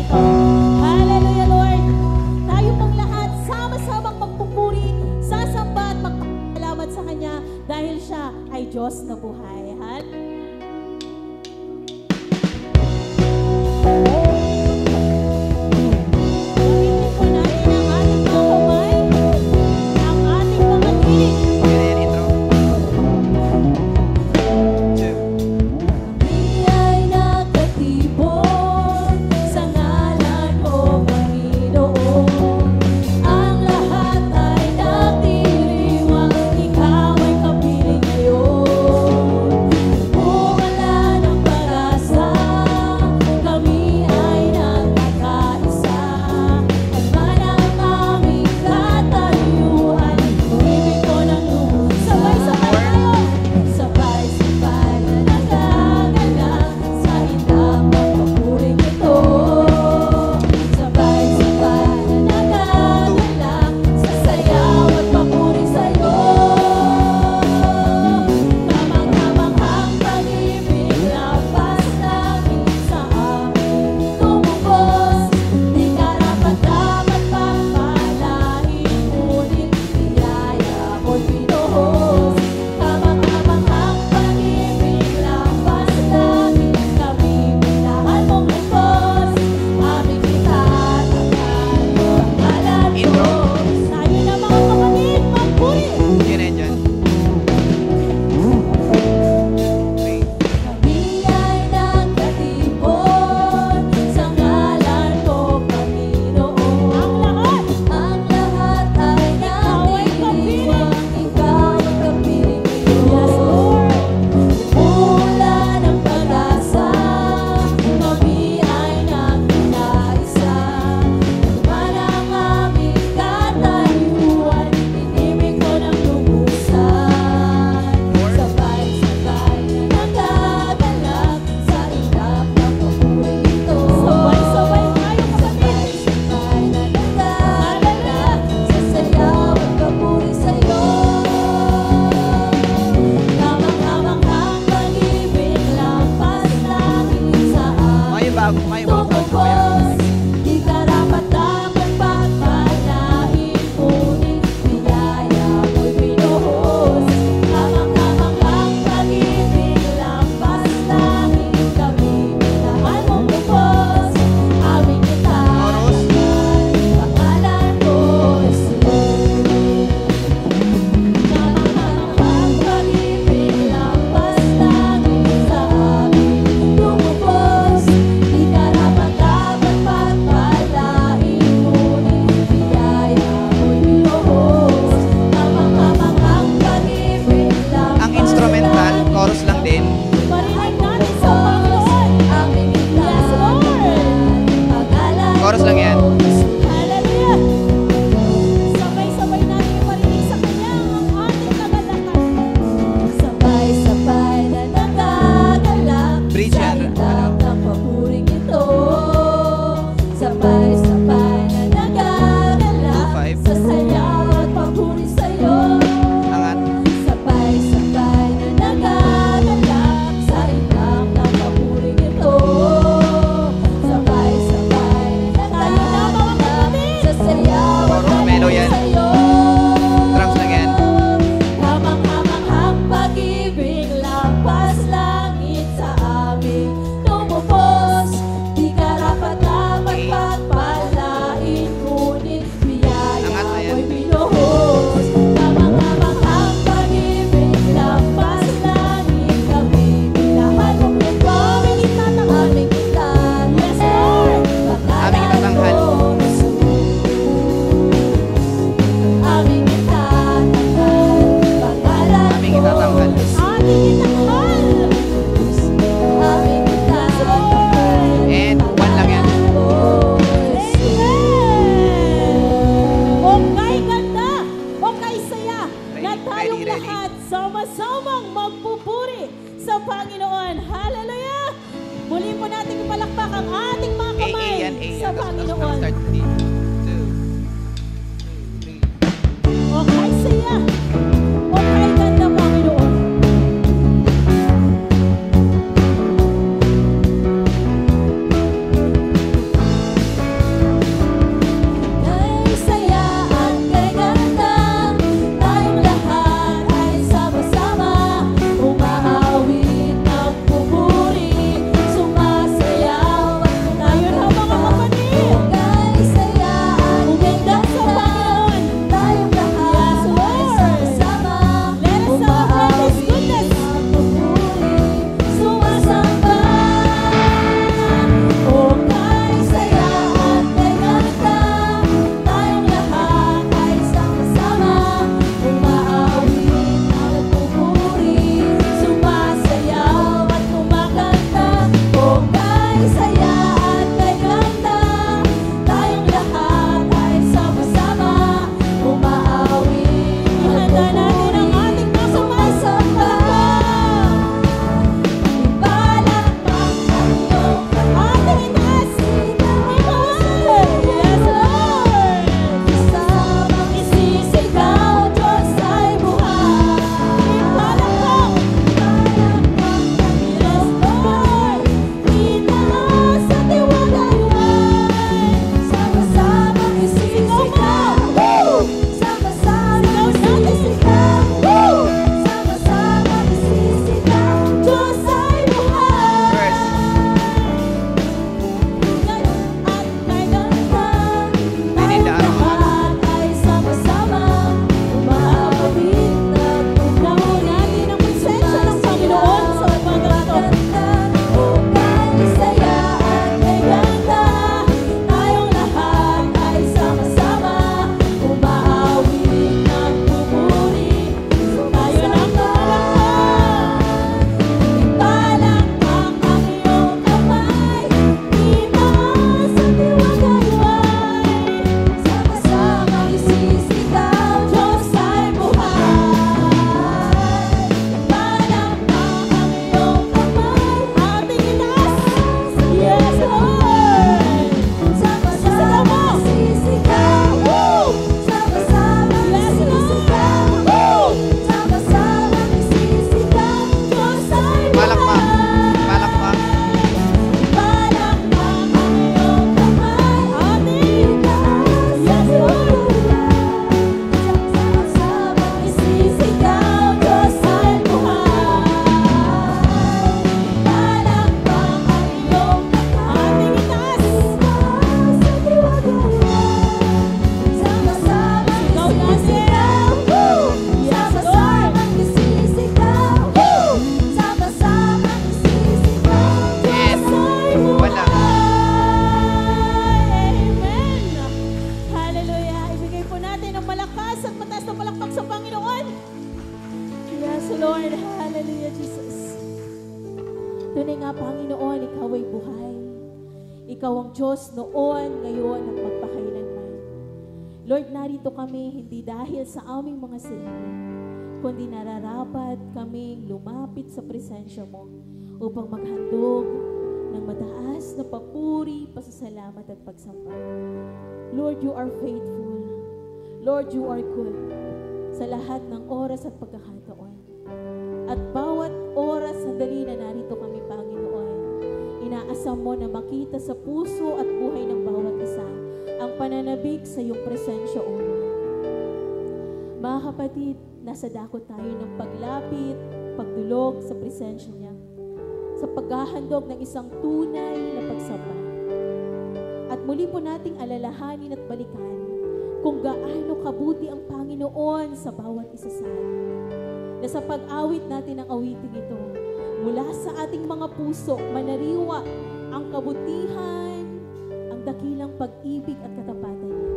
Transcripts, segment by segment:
ito. Hallelujah, Lord. Tayo pong lahat, sama-samang magpupuri, sasamba at magpapasalamat sa Kanya dahil Siya ay Diyos na buhay. Ikaw ang Diyos noon, ngayon, at magpakailanman. Lord, narito kami hindi dahil sa aming mga sarili, kundi nararapat kaming lumapit sa presensya mo upang maghandog ng mataas na papuri, pasasalamat at pagsamba. Lord, you are faithful. Lord, you are good sa lahat ng oras at pagkakataon. At bawat oras, sandali na narito kami, Panginoon, inaasam mo na makita sa puso at buhay ng bawat isa ang pananabik sa iyong presensya, O Lord. Mga kapatid, nasa dakot tayo ng paglapit, pagdulog sa presensya niya, sa paghahandog ng isang tunay na pagsamba. At muli po nating alalahanin at balikan kung gaano kabuti ang Panginoon sa bawat isa sa atin. Na sa pag-awit natin ang awiting ito, mula sa ating mga puso, manariwa ang kabutihan, ang dakilang pag-ibig at katapatan niya.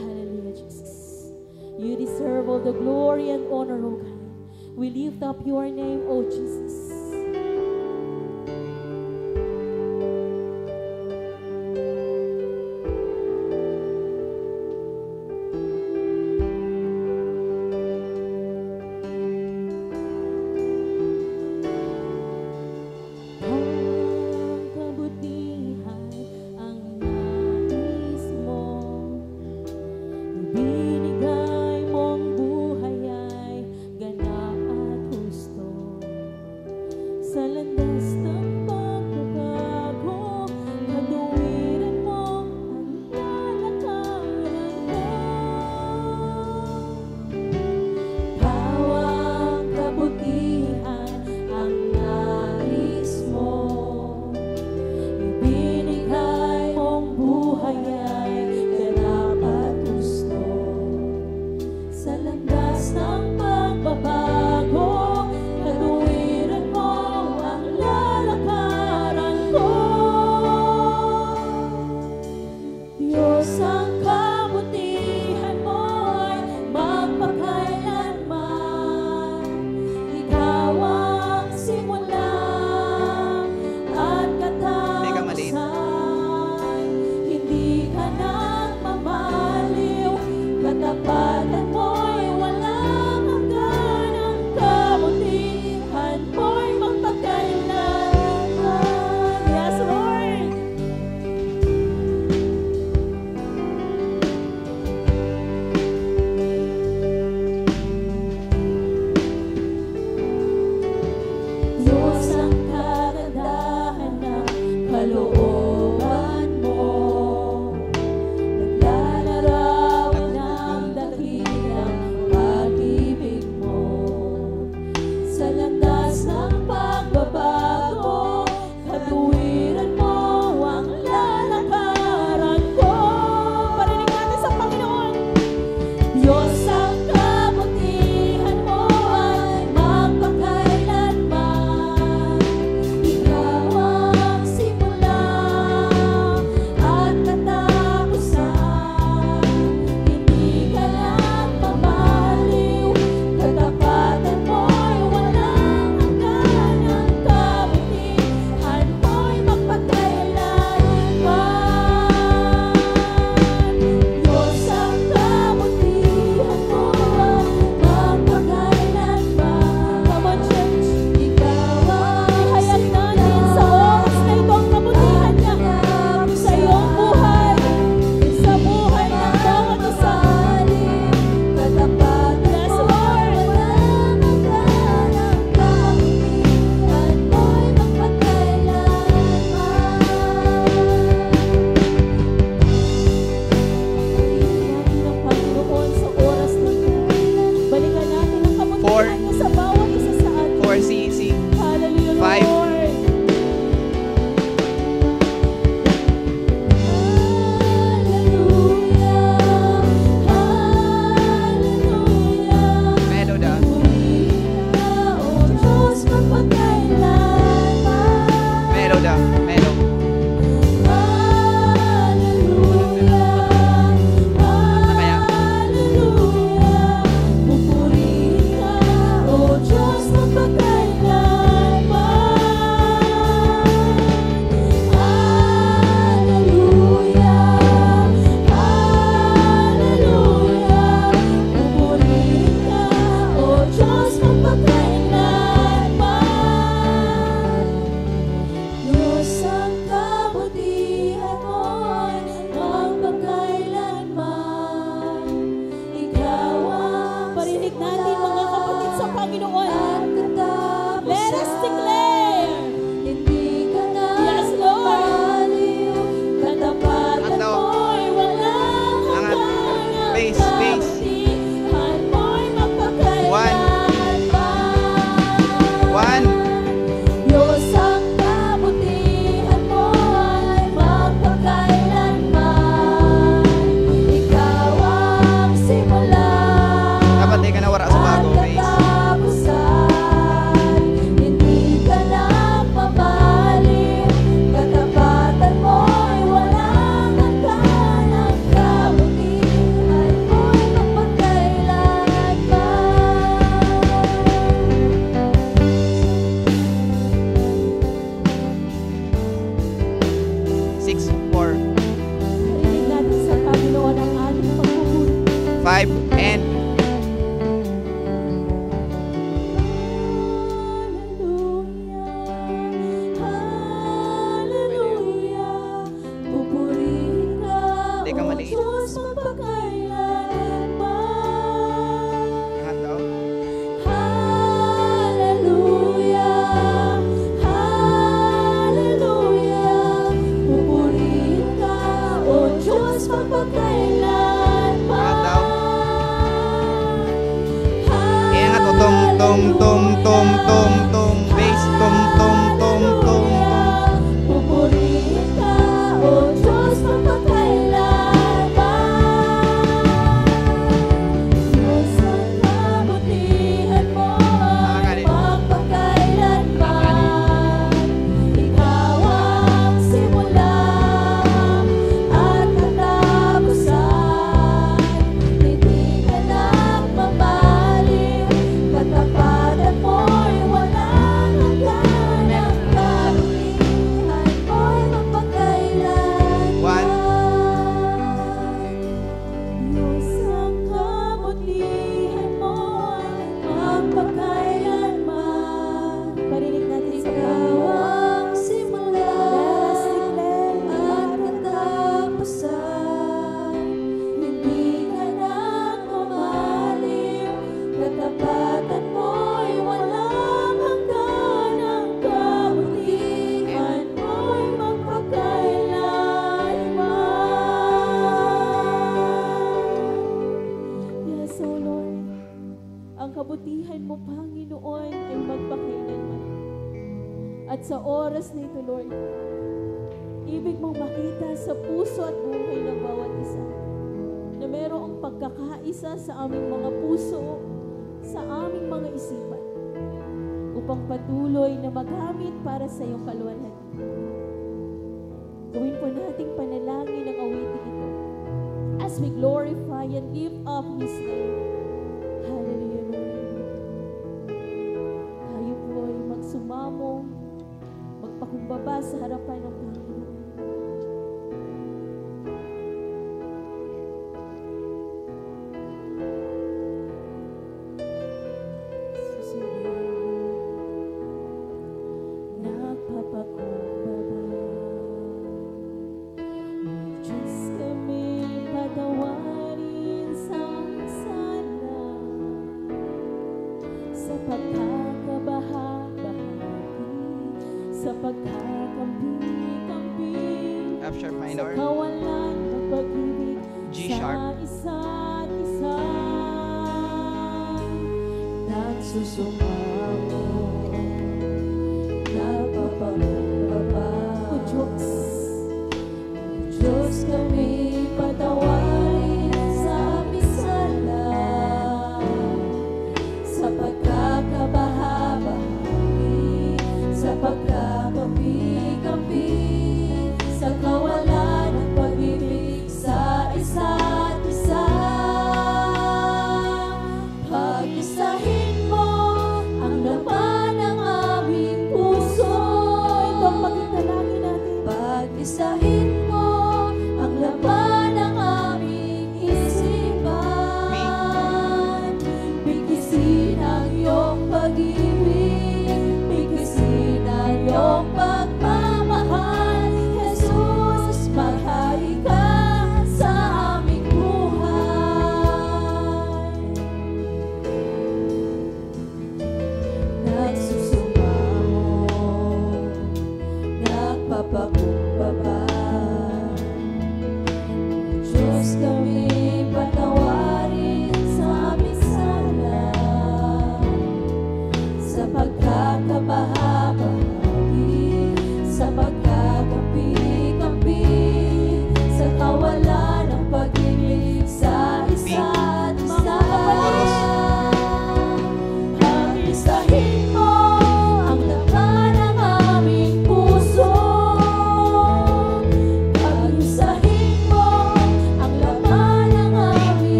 Hallelujah, Jesus. You deserve all the glory and honor, O God. We lift up your name, O Jesus. 5, and hindi ka maliit. Lahat daw. Lahat daw. Kaya nga to, tum, tum, tum, tum, tum, tum, bass, tum, tum, tum, tum, tum. Kabutihan mo, Panginoon, ay magpakailanman. At sa oras na ito, Lord, ibig mong makita sa puso at buhay ng bawat isa na mayroong pagkakaisa sa aming mga puso, sa aming mga isipan, upang patuloy na magamit para sa iyong kaluwalhatian. Gawin po nating panalangin ang awitin ito as we glorify and lift up His name. Hallelujah, Lord. Tayo po ay magsumamo, magpakumbaba sa harapan ng Panginoon. Sa pagkakampi-kampi, F sharp minor, sa kawalan ng pag-ibig G sharp, sa isa't isa, nagsusumamo, napapababa. O Diyos, kami patawarin sa misala, sa pagkakabaha-bahagi, sa pagkakampi-kampi, sa kawalan ng pag-ibig sa isa't isa. Pag-isahin mo ang laman ng aming puso. Ito ang pagkitalangin natin. Pag-isahin mo ang laman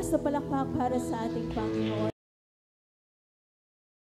malakas na palakpak para sa ating Panginoon.